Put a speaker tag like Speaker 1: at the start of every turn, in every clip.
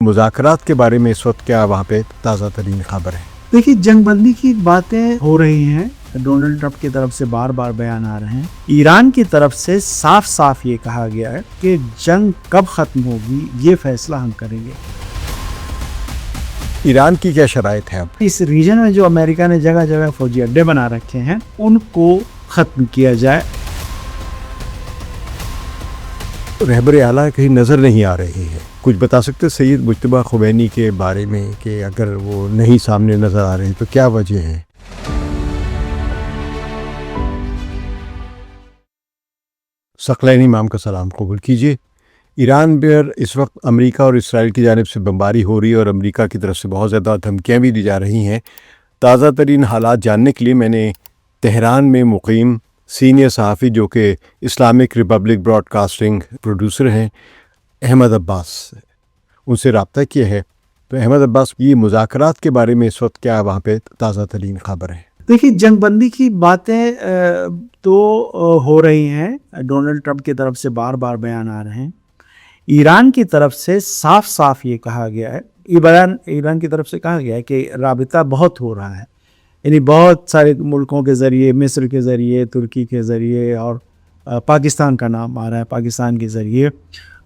Speaker 1: مذاکرات کے بارے میں اس وقت کیا وہاں پہ تازہ ترین خبر ہے؟
Speaker 2: دیکھیے، جنگ بندی کی باتیں ہو رہی ہیں، ڈونلڈ ٹرمپ کی طرف سے بار بار بیان آ رہے ہیں۔ ایران کی طرف سے صاف صاف یہ کہا گیا ہے کہ جنگ کب ختم ہوگی یہ فیصلہ ہم کریں گے۔
Speaker 1: ایران کی کیا شرائط ہے اب؟
Speaker 2: اس ریجن میں جو امریکہ نے جگہ جگہ فوجی اڈے بنا رکھے ہیں ان کو ختم کیا جائے۔
Speaker 1: رہبر اعلیٰ کہیں نظر نہیں آ رہی ہے، کچھ بتا سکتے سید مجتبیٰ خمینی کے بارے میں کہ اگر وہ نہیں سامنے نظر آ رہے تو کیا وجہ ہے؟ ثقلین امام کا سلام قبول کیجیے۔ ایران پر اس وقت امریکہ اور اسرائیل کی جانب سے بمباری ہو رہی ہے اور امریکہ کی طرف سے بہت زیادہ دھمکیاں بھی دی جا رہی ہیں۔ تازہ ترین حالات جاننے کے لیے میں نے تہران میں مقیم سینئر صحافی جو کہ Islamic Republic Broadcasting producer ہیں احمد عباس، ان سے رابطہ کیا ہے۔ تو احمد عباس، یہ مذاکرات کے بارے میں اس وقت کیا وہاں پہ تازہ ترین خبر ہے؟
Speaker 2: دیکھیے، جنگ بندی کی باتیں تو ہو رہی ہیں، ڈونلڈ ٹرمپ کی طرف سے بار بار بیان آ رہے ہیں۔ ایران کی طرف سے صاف صاف یہ کہا گیا ہے، یہ بیان ایران کی طرف سے کہا گیا ہے کہ رابطہ بہت ہو رہا ہے، یعنی بہت سارے ملکوں کے ذریعے، مصر کے ذریعے، ترکی کے ذریعے اور پاکستان کا نام آ رہا ہے، پاکستان کے ذریعے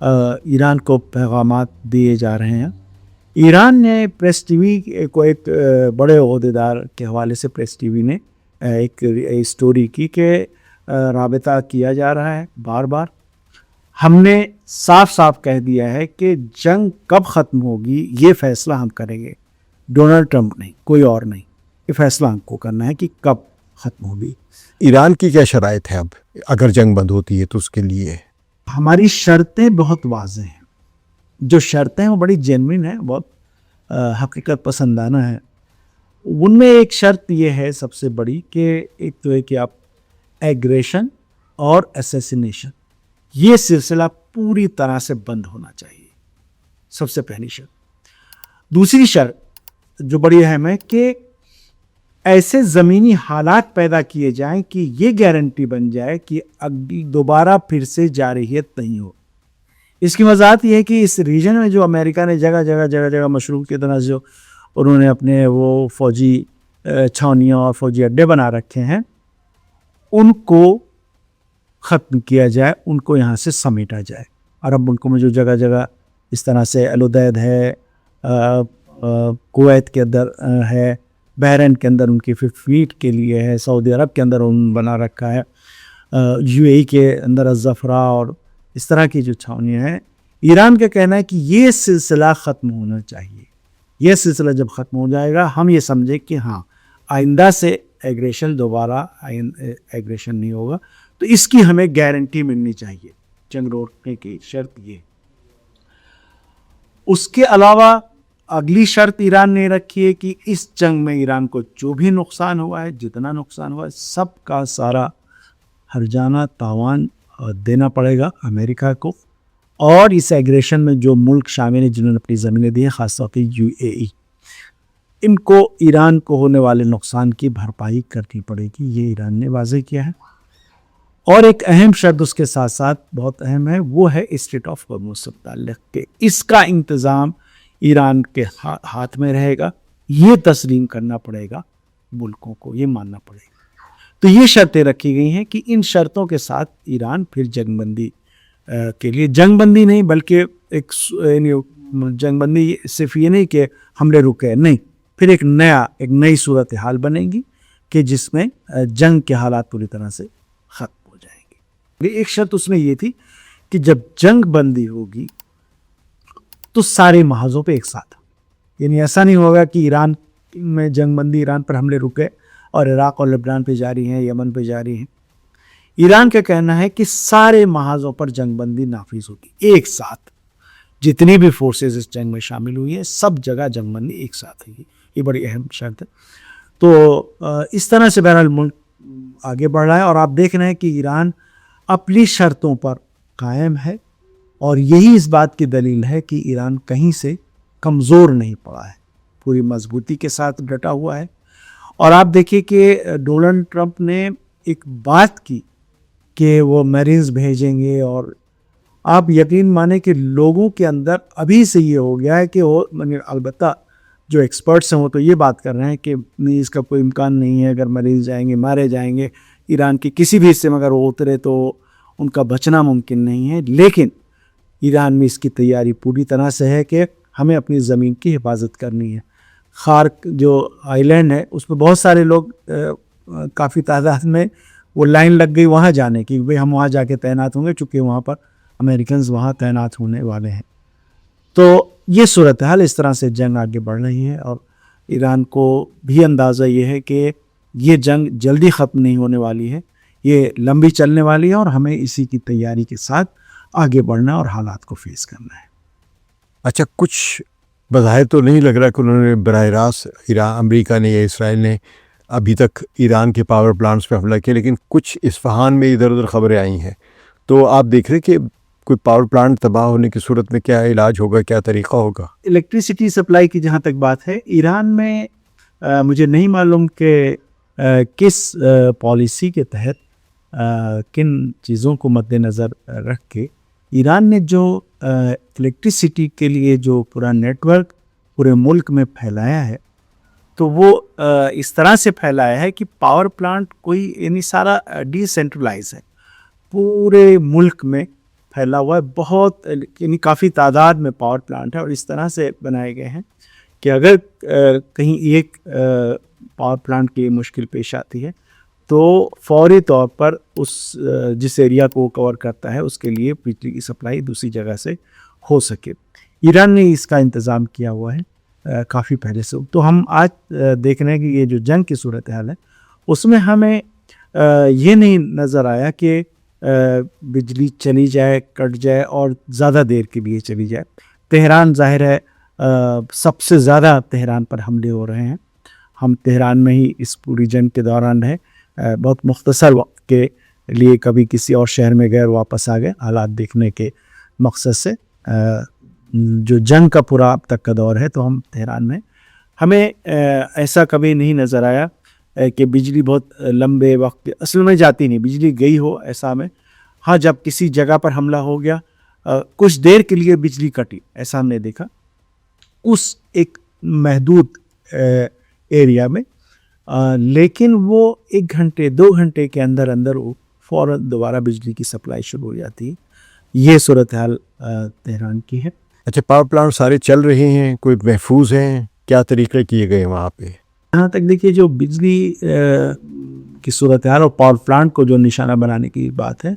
Speaker 2: ایران کو پیغامات دیے جا رہے ہیں۔ ایران نے پریس ٹی وی کو ایک بڑے عہدیدار کے حوالے سے پریس ٹی وی نے ایک اسٹوری کی کہ رابطہ کیا جا رہا ہے بار بار۔ ہم نے صاف صاف کہہ دیا ہے کہ جنگ کب ختم ہوگی یہ فیصلہ ہم کریں گے، ڈونلڈ ٹرمپ نہیں، کوئی اور نہیں، یہ فیصلہ ہم کو کرنا ہے کہ کب ختم ہوگی۔
Speaker 1: ایران کی کیا شرائط ہے اب اگر جنگ بند ہوتی ہے تو اس کے لیے؟
Speaker 2: ہماری شرطیں بہت واضح ہیں، جو شرطیں وہ بڑی جینوئن ہیں، بہت حقیقت پسندانہ ہیں۔ ان میں ایک شرط یہ ہے سب سے بڑی کہ ایک تو ہے کہ آپ ایگریشن اور اسیسینیشن، یہ سلسلہ پوری طرح سے بند ہونا چاہیے، سب سے پہلی شرط۔ دوسری شرط جو بڑی اہم ہے کہ ایسے زمینی حالات پیدا کیے جائیں کہ یہ گارنٹی بن جائے کہ دوبارہ پھر سے جارحیت نہیں ہو۔ اس کی وضاحت یہ ہے کہ اس ریجن میں جو امریکہ نے جگہ جگہ مشروع کی طرح جو انہوں نے اپنے وہ فوجی چھاونیاں اور فوجی اڈے بنا رکھے ہیں ان کو ختم کیا جائے، ان کو یہاں سے سمیٹا جائے۔ عرب ملکوں میں جو جگہ جگہ اس طرح سے الودید ہے، کویت کے اندر ہے، بحرین کے اندر ان کی فلیٹ کے لیے ہے، سعودی عرب کے اندر انہوں بنا رکھا ہے، یو اے ای کے اندر الزفرا اور اس طرح کی جو چھاونیاں ہیں۔ ایران کا کہنا ہے کہ یہ سلسلہ ختم ہونا چاہیے۔ یہ سلسلہ جب ختم ہو جائے گا ہم یہ سمجھیں کہ ہاں آئندہ سے ایگریشن، دوبارہ ایگریشن نہیں ہوگا، تو اس کی ہمیں گارنٹی ملنی چاہیے۔ جنگ روکنے کی شرط یہ۔ اس کے علاوہ اگلی شرط ایران نے رکھی ہے کہ اس جنگ میں ایران کو جو بھی نقصان ہوا ہے، جتنا نقصان ہوا ہے، سب کا سارا ہرجانہ تاوان دینا پڑے گا امریکہ کو، اور اس ایگریشن میں جو ملک شامل ہیں جنہوں نے اپنی زمینیں دی ہیں، خاص طور پہ یو اے ای، ان کو ایران کو ہونے والے نقصان کی بھرپائی کرنی پڑے گی، یہ ایران نے واضح کیا ہے۔ اور ایک اہم شرط اس کے ساتھ ساتھ بہت اہم ہے، وہ ہے اسٹریٹ آف ہارمز سے متعلق کہ اس کا انتظام ایران کے ہاتھ میں رہے گا، یہ تسلیم کرنا پڑے گا ملکوں کو، یہ ماننا پڑے گا۔ تو یہ شرطیں رکھی گئی ہیں کہ ان شرطوں کے ساتھ ایران پھر جنگ بندی کے لیے، جنگ بندی نہیں بلکہ ایک جنگ بندی صرف یہ نہیں کہ حملے رکے، نہیں، پھر ایک نئی صورتحال بنے گی کہ جس میں جنگ کے حالات پوری طرح سے ختم ہو جائیں گے۔ ایک شرط اس میں یہ تھی کہ جب جنگ بندی ہوگی تو سارے محاذوں پہ ایک ساتھ، یعنی ایسا نہیں ہوگا کہ ایران میں جنگ بندی، ایران پر حملے رکے اور عراق اور لبنان پہ جاری ہیں، یمن پہ جاری ہیں۔ ایران کا کہنا ہے کہ سارے محاذوں پر جنگ بندی نافذ ہوگی ایک ساتھ، جتنی بھی فورسز اس جنگ میں شامل ہوئی ہیں سب جگہ جنگ بندی ایک ساتھ ہوگی، یہ بڑی اہم شرط ہے۔ تو اس طرح سے بہرحال ملک آگے بڑھ رہا ہے، اور آپ دیکھ رہے ہیں کہ ایران اپنی شرطوں پر قائم ہے، اور یہی اس بات کی دلیل ہے کہ ایران کہیں سے کمزور نہیں پڑا ہے، پوری مضبوطی کے ساتھ ڈٹا ہوا ہے۔ اور آپ دیکھیے کہ ڈونلڈ ٹرمپ نے ایک بات کی کہ وہ میرینز بھیجیں گے اور آپ یقین مانیں کہ لوگوں کے اندر ابھی سے یہ ہو گیا ہے کہ وہ البتہ جو ایکسپرٹس ہیں وہ تو یہ بات کر رہے ہیں کہ نہیں، اس کا کوئی امکان نہیں ہے، اگر مریض جائیں گے مارے جائیں گے ایران کے کسی بھی حصے میں، اگر وہ اترے تو ان کا بچنا ممکن نہیں ہے. لیکن ایران میں اس کی تیاری پوری طرح سے ہے کہ ہمیں اپنی زمین کی حفاظت کرنی ہے. خارک جو آئی لینڈ ہے اس میں بہت سارے لوگ کافی تعداد میں وہ لائن لگ گئی وہاں جانے کی، بھئی ہم وہاں جا کے تعینات ہوں گے، چونکہ وہاں پر امریکنز وہاں تعینات ہونے والے ہیں. تو یہ صورتحال اس طرح سے جنگ آگے بڑھ رہی ہے، اور ایران کو بھی اندازہ یہ ہے کہ یہ جنگ جلدی ختم نہیں ہونے والی ہے، یہ لمبی چلنے والی ہے، اور ہمیں اسی کی تیاری کے ساتھ آگے بڑھنا اور حالات کو فیس کرنا ہے.
Speaker 1: اچھا، کچھ بظاہر تو نہیں لگ رہا کہ انہوں نے براہ راست امریکہ نے یا اسرائیل نے ابھی تک ایران کے پاور پلانٹس پہ حملہ کیا، لیکن کچھ اصفہان میں ادھر ادھر خبریں آئی ہیں. تو آپ دیکھ رہے کہ کوئی پاور پلانٹ تباہ ہونے کی صورت میں کیا علاج ہوگا، کیا طریقہ ہوگا؟
Speaker 2: الیکٹریسٹی سپلائی کی جہاں تک بات ہے، ایران میں مجھے نہیں معلوم کہ کس پالیسی کے تحت کن چیزوں کو مد نظر رکھ کے ایران نے جو الیکٹریسٹی کے لیے جو پورا نیٹ ورک پورے ملک میں پھیلایا ہے، تو وہ اس طرح سے پھیلایا ہے کہ پاور پلانٹ کوئی یعنی سارا ڈی سینٹرلائز ہے، پورے ملک میں پھیلا ہوا ہے. بہت یعنی کافی تعداد میں پاور پلانٹ ہے، اور اس طرح سے بنائے گئے ہیں کہ اگر کہیں ایک پاور پلانٹ کی مشکل پیش آتی ہے تو فوری طور پر اس جس ایریا کو کور کرتا ہے اس کے لیے بجلی کی سپلائی دوسری جگہ سے ہو سکے. ایران نے اس کا انتظام کیا ہوا ہے کافی پہلے سے. تو ہم آج دیکھ رہے ہیں کہ یہ جو جنگ کی صورتحال ہے اس میں ہمیں یہ نہیں نظر آیا کہ بجلی چلی جائے، کٹ جائے اور زیادہ دیر کے لیے چلی جائے. تہران ظاہر ہے سب سے زیادہ تہران پر حملے ہو رہے ہیں. ہم تہران میں ہی اس پوری جنگ کے دوران رہے، بہت مختصر وقت کے لیے کبھی کسی اور شہر میں گئے، واپس آ گئے حالات دیکھنے کے مقصد سے. جو جنگ کا پورا اب تک کا دور ہے تو ہم تہران میں، ہمیں ایسا کبھی نہیں نظر آیا کہ بجلی بہت لمبے وقت اصل میں جاتی نہیں، بجلی گئی ہو ایسا میں. ہاں، جب کسی جگہ پر حملہ ہو گیا کچھ دیر کے لیے بجلی کٹی، ایسا ہم نے دیکھا اس ایک محدود ایریا میں، لیکن وہ 1 گھنٹے 2 گھنٹے کے اندر اندر وہ فوراً دوبارہ بجلی کی سپلائی شروع ہو جاتی ہے. یہ صورتحال تہران کی ہے.
Speaker 1: اچھا، پاور پلانٹ سارے چل رہے ہیں، کوئی محفوظ ہیں، کیا طریقے کیے گئے وہاں پہ؟
Speaker 2: یہاں تک دیکھیے جو بجلی کی صورتحال اور پاور پلانٹ کو جو نشانہ بنانے کی بات ہے،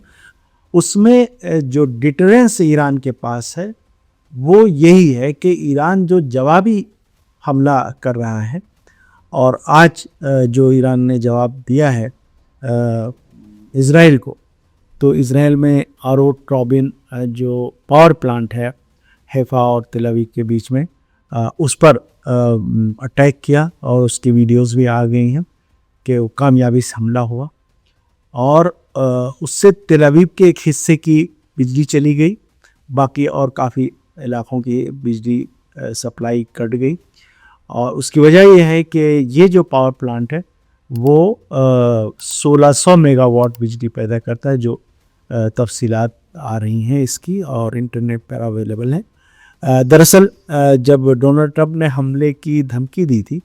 Speaker 2: اس میں جو ڈیٹرنس ایران کے پاس ہے وہ یہی ہے کہ ایران جو جوابی حملہ کر رہا ہے، اور آج جو ایران نے جواب دیا ہے اسرائیل کو، تو اسرائیل میں آرو ٹرابن جو پاور پلانٹ ہے حیفا اور تل ابیب کے بیچ میں، اس پر اٹیک کیا، اور اس کی ویڈیوز بھی آ گئی ہیں کہ وہ کامیابی سے حملہ ہوا، اور اس سے تل ابیب کے ایک حصے کی بجلی چلی گئی، باقی اور کافی علاقوں کی بجلی سپلائی کٹ گئی. اور اس کی وجہ یہ ہے کہ یہ جو پاور پلانٹ ہے وہ 1600 میگا واٹ بجلی پیدا کرتا ہے، جو تفصیلات آ رہی ہیں اس کی اور انٹرنیٹ پر اویلیبل ہیں. دراصل جب ڈونلڈ ٹرمپ نے حملے کی دھمکی دی تھی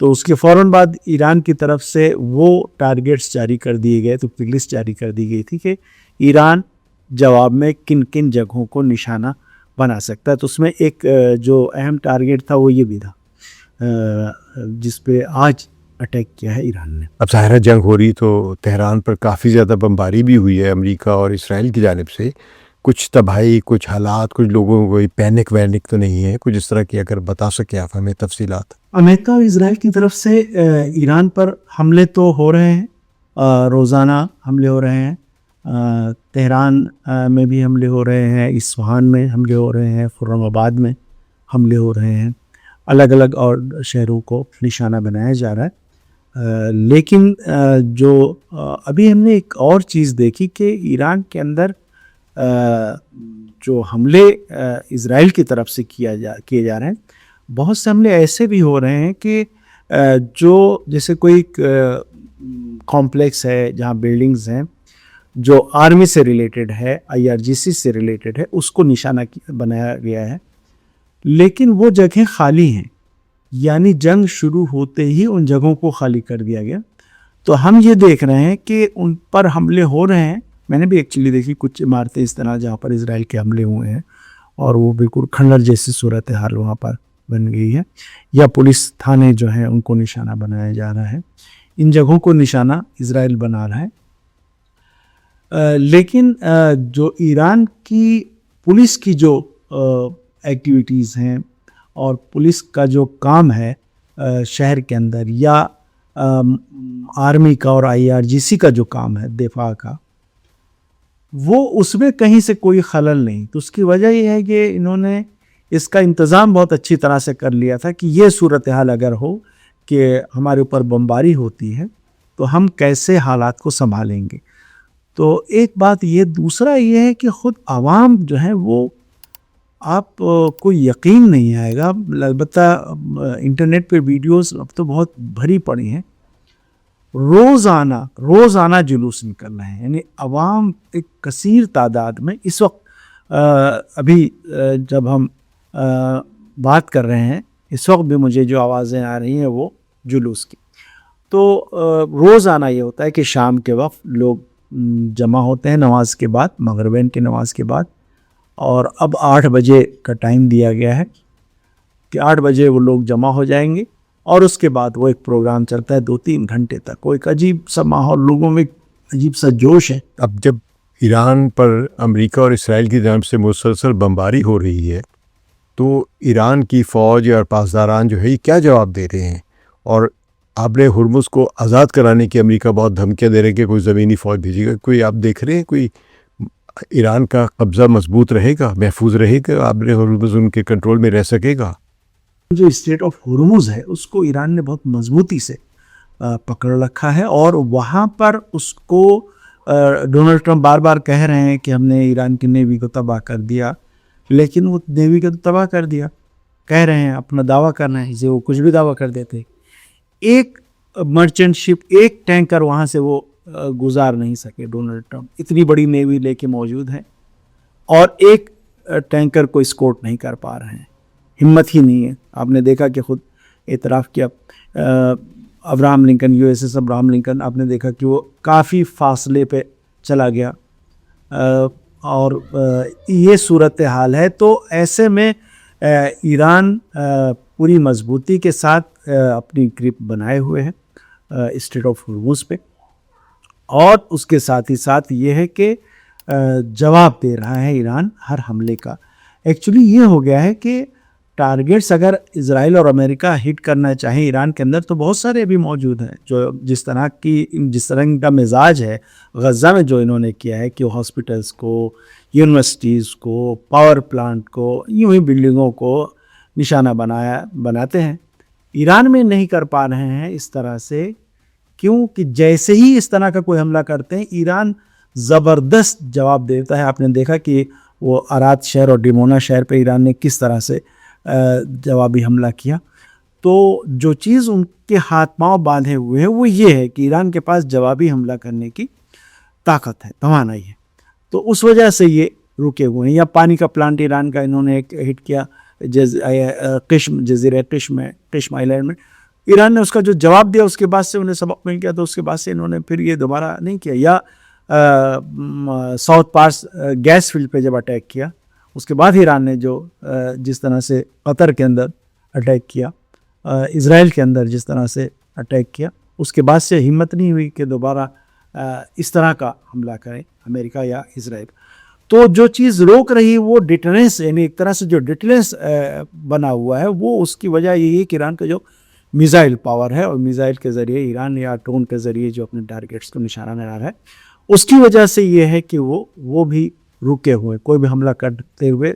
Speaker 2: تو اس کے فوراً بعد ایران کی طرف سے وہ ٹارگیٹس جاری کر دیے گئے، تو لسٹ جاری کر دی گئی تھی کہ ایران جواب میں کن کن جگہوں کو نشانہ بنا سکتا ہے. تو اس میں ایک جو اہم ٹارگیٹ تھا وہ یہ بھی تھا جس پہ آج اٹیک کیا ہے ایران نے.
Speaker 1: اب ظاہر جنگ ہو رہی تو تہران پر کافی زیادہ بمباری بھی ہوئی ہے امریکہ اور اسرائیل کی جانب سے. کچھ تباہی، کچھ حالات، کچھ لوگوں کو کوئی پینک وینک تو نہیں ہے، کچھ اس طرح کی اگر بتا سکیں آپ ہمیں تفصیلات.
Speaker 2: امریکہ اور اسرائیل کی طرف سے ایران پر حملے تو ہو رہے ہیں، روزانہ حملے ہو رہے ہیں. تہران میں بھی حملے ہو رہے ہیں، اصفہان میں حملے ہو رہے ہیں، خرم آباد میں حملے ہو رہے ہیں، الگ الگ اور شہروں کو نشانہ بنایا جا رہا ہے. لیکن جو ابھی ہم نے ایک اور چیز دیکھی کہ ایران کے اندر جو حملے اسرائیل کی طرف سے کیے جا رہے ہیں، بہت سے حملے ایسے بھی ہو رہے ہیں کہ جو جیسے کوئی کمپلیکس ہے جہاں بلڈنگز ہیں، جو آرمی سے ریلیٹڈ ہے, IRGC سے ریلیٹڈ ہے, اس کو نشانہ بنایا گیا ہے. لیکن وہ جگہیں خالی ہیں, یعنی جنگ شروع ہوتے ہی ان جگہوں کو خالی کر دیا گیا. تو ہم یہ دیکھ رہے ہیں کہ ان پر حملے ہو رہے ہیں. میں نے بھی ایکچولی دیکھی کچھ عمارتیں اس طرح جہاں پر اسرائیل کے حملے ہوئے ہیں, اور وہ بالکل کھنڈر جیسی صورتحال وہاں پر بن گئی ہے, یا پولیس تھانے جو ہیں ان کو نشانہ بنایا جا رہا ہے. ان جگہوں کو نشانہ اسرائیل بنا رہا ہے. لیکن جو ایران کی پولیس کی جو ایکٹیویٹیز ہیں اور پولیس کا جو کام ہے شہر کے اندر, یا آرمی کا اور IRGC کا جو کام ہے دفاع کا, وہ اس میں کہیں سے کوئی خلل نہیں. تو اس کی وجہ یہ ہے کہ انہوں نے اس کا انتظام بہت اچھی طرح سے کر لیا تھا کہ یہ صورتحال اگر ہو کہ ہمارے اوپر بمباری ہوتی ہے تو ہم کیسے حالات کو سنبھالیں گے. تو ایک بات یہ, دوسرا یہ ہے کہ خود عوام جو ہے وہ آپ کو یقین نہیں آئے گا. البتہ انٹرنیٹ پہ ویڈیوز اب تو بہت بھری پڑی ہیں, روزانہ جلوس نکل رہے ہیں. یعنی عوام ایک کثیر تعداد میں اس وقت ابھی جب ہم بات کر رہے ہیں اس وقت بھی مجھے جو آوازیں آ رہی ہیں وہ جلوس کی. تو روزانہ یہ ہوتا ہے کہ شام کے وقت لوگ جمع ہوتے ہیں نماز کے بعد, مغربین کی نماز کے بعد, اور اب 8 بجے کا ٹائم دیا گیا ہے کہ 8 بجے وہ لوگ جمع ہو جائیں گے, اور اس کے بعد وہ ایک پروگرام چلتا ہے 2-3 گھنٹے تک. وہ ایک عجیب سا ماحول, لوگوں میں عجیب سا جوش ہے.
Speaker 1: اب جب ایران پر امریکہ اور اسرائیل کی جانب سے مسلسل بمباری ہو رہی ہے تو ایران کی فوج اور پاسداران جو ہے یہ کیا جواب دے رہے ہیں؟ اور آبر ہرمز کو آزاد کرانے کی امریکہ بہت دھمکیاں دے رہے ہیں کہ کوئی زمینی فوج بھیجے گا. کوئی آپ دیکھ رہے ہیں کوئی ایران کا قبضہ مضبوط رہے گا, محفوظ رہے گا, آبر ہرمز ان کے کنٹرول میں رہ سکے گا؟
Speaker 2: جو اسٹریٹ آف ہرمز ہے اس کو ایران نے بہت مضبوطی سے پکڑ رکھا ہے, اور وہاں پر اس کو ڈونلڈ ٹرمپ بار بار کہہ رہے ہیں کہ ہم نے ایران کی نیوی کو تباہ کر دیا, لیکن وہ نیوی کو تباہ کر دیا کہہ رہے ہیں, اپنا دعویٰ کرنا ہے اسے, وہ کچھ بھی دعویٰ کر دیتے. ایک مرچنٹ شپ, ایک ٹینکر وہاں سے وہ گزار نہیں سکے ڈونلڈ ٹرمپ. اتنی بڑی نیوی لے کے موجود ہیں اور ایک ٹینکر کو اسکورٹ نہیں کر پا رہے ہیں, ہمت ہی نہیں ہے. آپ نے دیکھا کہ خود اعتراف کیا Abraham Lincoln, USS Abraham Lincoln, آپ نے دیکھا کہ وہ کافی فاصلے پہ چلا گیا, اور یہ صورتحال ہے. تو ایسے میں ایران پوری مضبوطی کے ساتھ اپنی گرپ بنائے ہوئے ہیں اسٹریٹ آف ہرمز پہ, اور اس کے ساتھ ہی ساتھ یہ ہے کہ جواب دے رہا ہے ایران ہر حملے کا. ایکچولی یہ ہو گیا ہے کہ ٹارگیٹس اگر اسرائیل اور امریکہ ہٹ کرنا چاہیں ایران کے اندر تو بہت سارے ابھی موجود ہیں, جو جس طرح کا مزاج ہے غزہ میں جو انہوں نے کیا ہے کہ ہاسپٹلس کو, یونیورسٹیز کو, پاور پلانٹ کو, یوں ہی بلڈنگوں کو نشانہ بناتے ہیں. ایران میں نہیں کر پا رہے ہیں اس طرح سے, کیونکہ جیسے ہی اس طرح کا کوئی حملہ کرتے ہیں ایران زبردست جواب دیتا ہے. آپ نے دیکھا کہ وہ ارات شہر اور ڈیمونا شہر پہ ایران نے کس طرح سے جوابی حملہ کیا. تو جو چیز ان کے ہاتھ پاؤں باندھے ہوئے ہیں وہ یہ ہے کہ ایران کے پاس جوابی حملہ کرنے کی طاقت ہے, توانائی ہے. تو اس وجہ سے یہ رکے ہوئے ہیں. یا پانی کا پلانٹ ایران کا انہوں نے ایک ہٹ کیا قشم, جزیرہ قشم آئی لینڈ میں, ایران نے اس کا جو جواب دیا اس کے بعد سے انہیں سبق مل گیا, تو اس کے بعد سے انہوں نے پھر یہ دوبارہ نہیں کیا. یا ساؤتھ پارس گیس فیلڈ پہ جب اٹیک کیا اس کے بعد ایران نے جو جس طرح سے قطر کے اندر اٹیک کیا, اسرائیل کے اندر جس طرح سے اٹیک کیا, اس کے بعد سے ہمت نہیں ہوئی کہ دوبارہ اس طرح کا حملہ کرے امریکہ یا اسرائیل. تو جو چیز روک رہی وہ ڈیٹرنس, یعنی ایک طرح سے جو ڈیٹرنس بنا ہوا ہے وہ اس کی وجہ یہی ہے کہ ایران کا جو میزائل پاور ہے, اور میزائل کے ذریعے ایران یا ڈرون کے ذریعے جو اپنے ٹارگیٹس کو نشانہ بنا رہا ہے, اس کی وجہ سے یہ ہے کہ وہ بھی رکے ہوئے. کوئی بھی حملہ کرتے ہوئے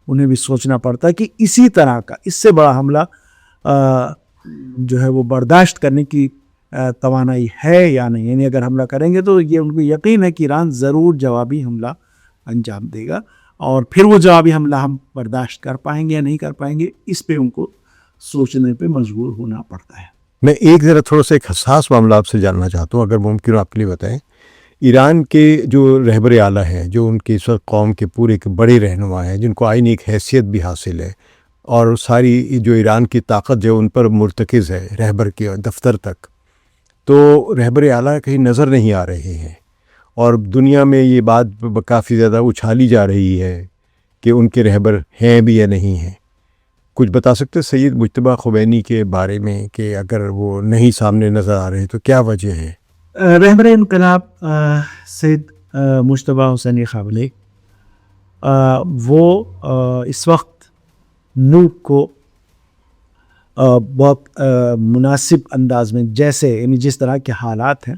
Speaker 2: انہیں بھی سوچنا پڑتا ہے کہ اسی طرح کا اس سے بڑا حملہ جو ہے وہ برداشت کرنے کی توانائی ہے یا نہیں. یعنی اگر حملہ کریں گے تو یہ ان کو یقین ہے کہ ایران ضرور جوابی حملہ انجام دے گا, اور پھر وہ جوابی حملہ ہم برداشت کر پائیں گے یا نہیں کر پائیں گے, اس پہ ان کو سوچنے پہ مجبور ہونا پڑتا ہے.
Speaker 1: میں ایک ذرا تھوڑا سا ایک حساس معاملہ آپ سے جاننا چاہتا ہوں, اگر ممکن آپ کے لیے بتائیں. ایران کے جو رہبر اعلیٰ ہیں، جو ان کے اس وقت قوم کے پورے کے بڑے رہنما ہیں، جن کو آئینی ایک حیثیت بھی حاصل ہے، اور ساری جو ایران کی طاقت جو ان پر مرتکز ہے رہبر کے دفتر تک، تو رہبر اعلیٰ کہیں نظر نہیں آ رہے ہیں، اور دنیا میں یہ بات کافی زیادہ اچھالی جا رہی ہے کہ ان کے رہبر ہیں بھی یا نہیں ہیں۔ کچھ بتا سکتے سید مجتبیٰ خمینی کے بارے میں کہ اگر وہ نہیں سامنے نظر آ رہے تو کیا وجہ ہے؟
Speaker 2: رہبر انقلاب سید مجتبیٰ حسینی خامنئی وہ اس وقت ملک کو بہت مناسب انداز میں جیسے یعنی جس طرح کے حالات ہیں،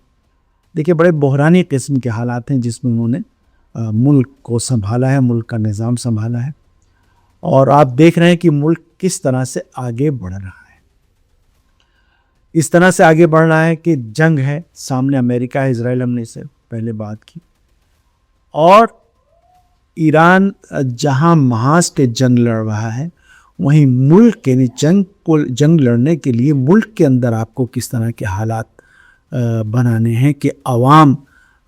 Speaker 2: دیکھیے بڑے بحرانی قسم کے حالات ہیں جس میں انہوں نے ملک کو سنبھالا ہے، ملک کا نظام سنبھالا ہے، اور آپ دیکھ رہے ہیں کہ ملک کس طرح سے آگے بڑھ رہا ہے۔ اس طرح سے آگے بڑھ رہا ہے کہ جنگ ہے سامنے، امریکہ ہے، اسرائیل، ہم نے اس سے پہلے بات کی، اور ایران جہاں محاذ کے جنگ لڑ رہا ہے، وہیں ملک یعنی جنگ لڑنے کے لیے ملک کے اندر آپ کو کس طرح کے حالات بنانے ہیں کہ عوام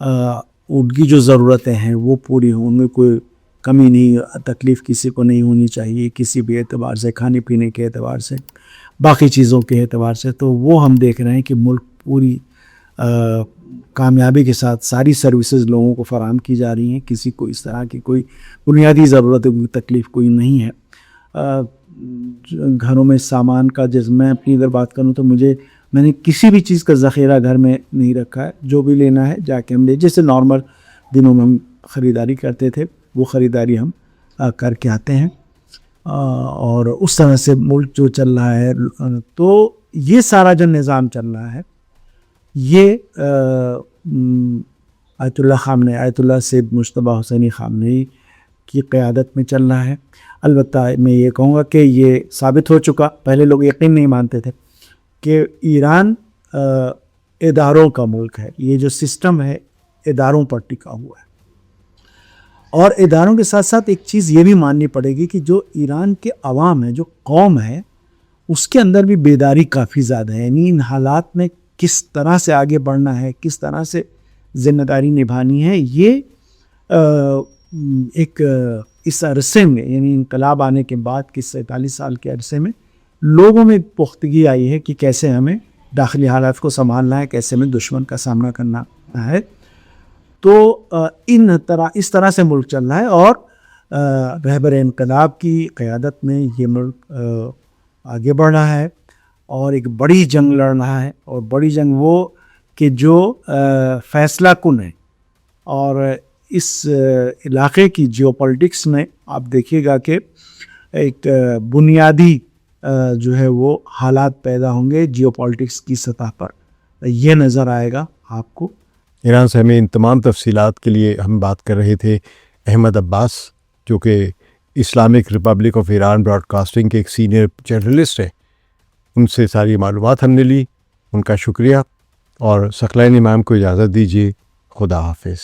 Speaker 2: ان کی جو ضرورتیں ہیں وہ پوری ہوں، ان میں کوئی کمی نہیں، تکلیف کسی کو نہیں ہونی چاہیے کسی بھی اعتبار سے، کھانے پینے کے اعتبار سے، باقی چیزوں کے اعتبار سے۔ تو وہ ہم دیکھ رہے ہیں کہ ملک پوری کامیابی کے ساتھ ساری سروسز لوگوں کو فراہم کی جا رہی ہیں، کسی کو اس طرح کی کوئی بنیادی ضرورت کوئی تکلیف کوئی نہیں ہے۔ گھروں میں سامان کا، جیسے میں اپنی اگر بات کروں تو میں نے کسی بھی چیز کا ذخیرہ گھر میں نہیں رکھا ہے، جو بھی لینا ہے جا کے ہم لے، جیسے نارمل دنوں میں ہم خریداری کرتے تھے وہ خریداری ہم کر کے آتے ہیں، اور اس طرح سے ملک جو چل رہا ہے۔ تو یہ سارا جو نظام چل رہا ہے یہ آیت اللہ خامنئی، آیت اللہ سید مجتبیٰ حسینی خامنئی کی قیادت میں چل رہا ہے۔ البتہ میں یہ کہوں گا کہ یہ ثابت ہو چکا، پہلے لوگ یقین نہیں مانتے تھے کہ ایران اداروں کا ملک ہے، یہ جو سسٹم ہے اداروں پر ٹکا ہوا ہے، اور اداروں کے ساتھ ساتھ ایک چیز یہ بھی ماننی پڑے گی کہ جو ایران کے عوام ہے، جو قوم ہے، اس کے اندر بھی بیداری کافی زیادہ ہے، یعنی ان حالات میں کس طرح سے آگے بڑھنا ہے، کس طرح سے ذمہ داری نبھانی ہے، یہ ایک اس عرصے میں یعنی انقلاب آنے کے بعد کے 47 سال کے عرصے میں لوگوں میں پختگی آئی ہے کہ کیسے ہمیں داخلی حالات کو سنبھالنا ہے، کیسے ہمیں دشمن کا سامنا کرنا ہے۔ تو اس طرح سے ملک چل رہا ہے، اور رہبر انقلاب کی قیادت میں یہ ملک آگے بڑھ رہا ہے اور ایک بڑی جنگ لڑ رہا ہے، اور بڑی جنگ وہ کہ جو فیصلہ کن ہے، اور اس علاقے کی جیو پالیٹکس میں آپ دیکھیے گا کہ ایک بنیادی جو ہے وہ حالات پیدا ہوں گے جیو پالیٹکس کی سطح پر، یہ نظر آئے گا آپ کو۔
Speaker 1: ایران سے ہمیں ان تمام تفصیلات کے لیے ہم بات کر رہے تھے احمد عباس، جو کہ Islamic Republic of Iran Broadcasting کے ایک سینئر جرنلسٹ ہیں۔ ان سے ساری معلومات ہم نے لی، ان کا شکریہ، اور ثقلین امام کو اجازت دیجیے۔ خدا حافظ۔